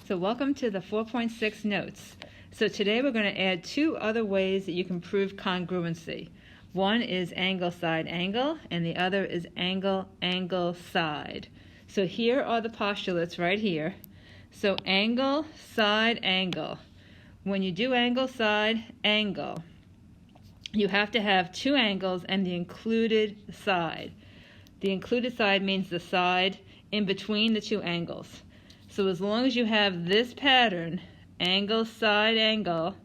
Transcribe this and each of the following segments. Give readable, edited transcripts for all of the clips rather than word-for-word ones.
So welcome to the 4.6 notes. So today we're going to add two other ways that you can prove congruency. One is angle side angle and the other is angle angle side. So here are the postulates right here. So angle side angle. When you do angle side angle, you have to have two angles and the included side. The included side means the side in between the two angles. So as long as you have this pattern, angle side angle,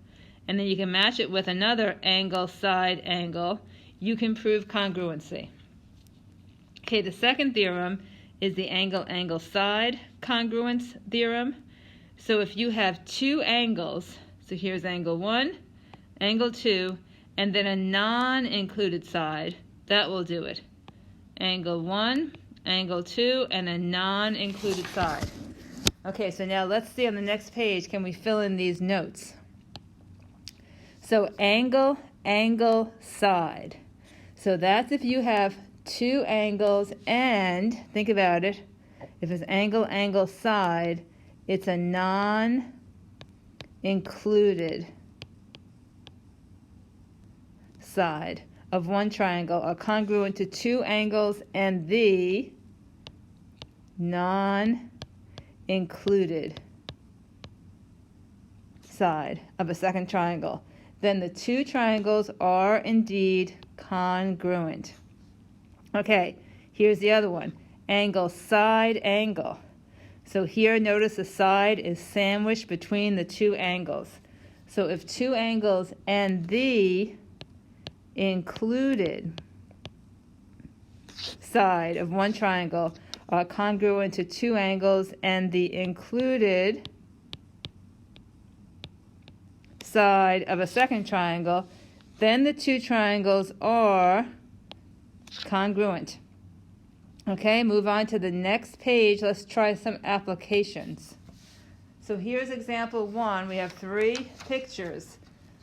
and then you can match it with another angle side angle, you can prove congruency. Okay, the second theorem is the angle angle side congruence theorem. So if you have two angles, so here's angle 1, angle 2, and then a non-included side, that will do it. Angle 1, angle 2, and a non-included side. Okay, so now let's see on the next page, can we fill in these notes? So angle, angle, side. So that's if you have two angles and, think about it, if it's angle, angle, side, it's a non-included side of one triangle are congruent to two angles and the non-included side of a second triangle. Then the two triangles are indeed congruent. Okay, here's the other one. Angle side angle. So here notice the side is sandwiched between the two angles. So if two angles and the included side of one triangle are congruent to two angles and the included side of a second triangle, then the two triangles are congruent. Okay, move on to the next page. Let's try some applications. So here's example 1. We have 3 pictures.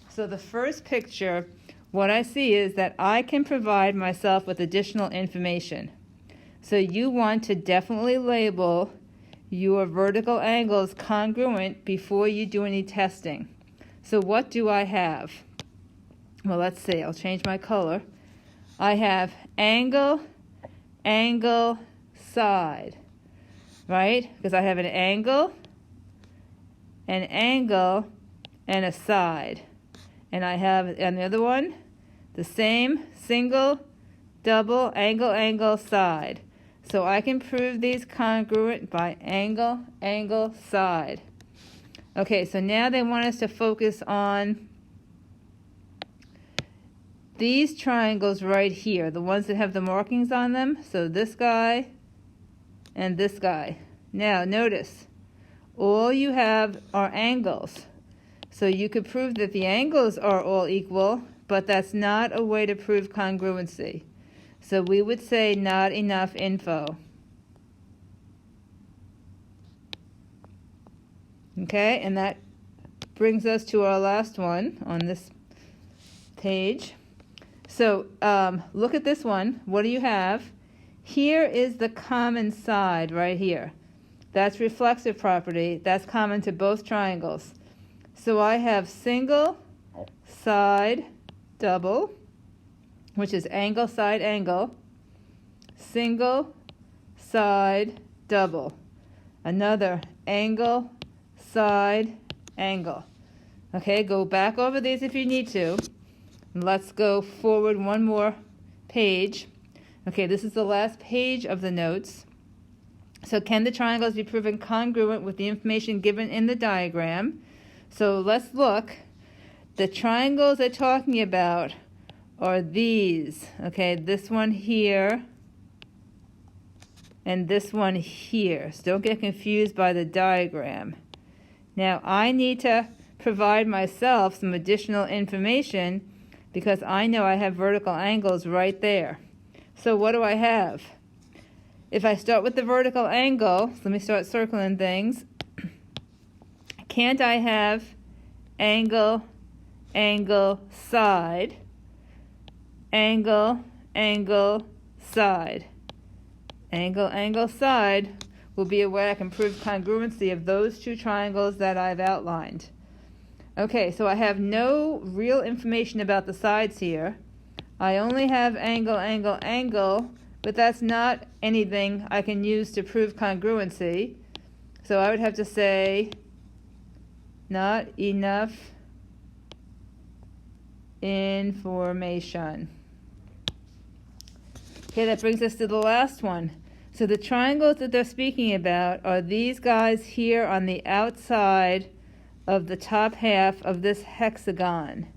So the first picture, what I see is that I can provide myself with additional information. So you want to definitely label your vertical angles congruent before you do any testing. So what do I have? Well, let's see. I'll change my color. I have angle, angle, side, right? Because I have an angle, and a side. And I have, on the other one, the same single, double, angle, angle, side. So I can prove these congruent by angle, angle, side. Okay, so now they want us to focus on these triangles right here, the ones that have the markings on them. So this guy and this guy. Now notice, all you have are angles. So you could prove that the angles are all equal, but that's not a way to prove congruency. So we would say not enough info. Okay, and that brings us to our last one on this page. So look at this one. What do you have? Here is the common side right here. That's reflexive property. That's common to both triangles. So I have single, side, double, which is angle, side, angle, single, side, double. Another angle, side, angle. Okay, go back over these if you need to. Let's go forward one more page. Okay, this is the last page of the notes. So can the triangles be proven congruent with the information given in the diagram? So let's look. The triangles they're talking about are these. Okay, this one here and this one here. So don't get confused by the diagram. Now I need to provide myself some additional information because I know I have vertical angles right there. So what do I have? If I start with the vertical angle, let me start circling things. Can't I have angle, angle, side, angle, angle, side, angle, angle, side? will be a way I can prove congruency of those two triangles that I've outlined. Okay, so I have no real information about the sides here. I only have angle, angle, angle, but that's not anything I can use to prove congruency. So I would have to say, not enough information. Okay, that brings us to the last one. So the triangles that they're speaking about are these guys here on the outside of the top half of this hexagon.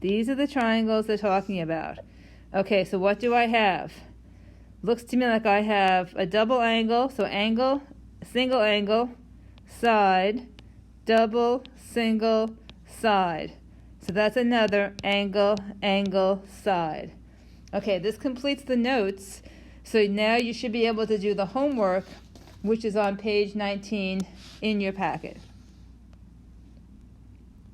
These are the triangles they're talking about. Okay, so what do I have? Looks to me like I have a double angle, so angle, single angle, side, double, single, side. So that's another angle, angle, side. Okay, this completes the notes. So now you should be able to do the homework, which is on page 19 in your packet.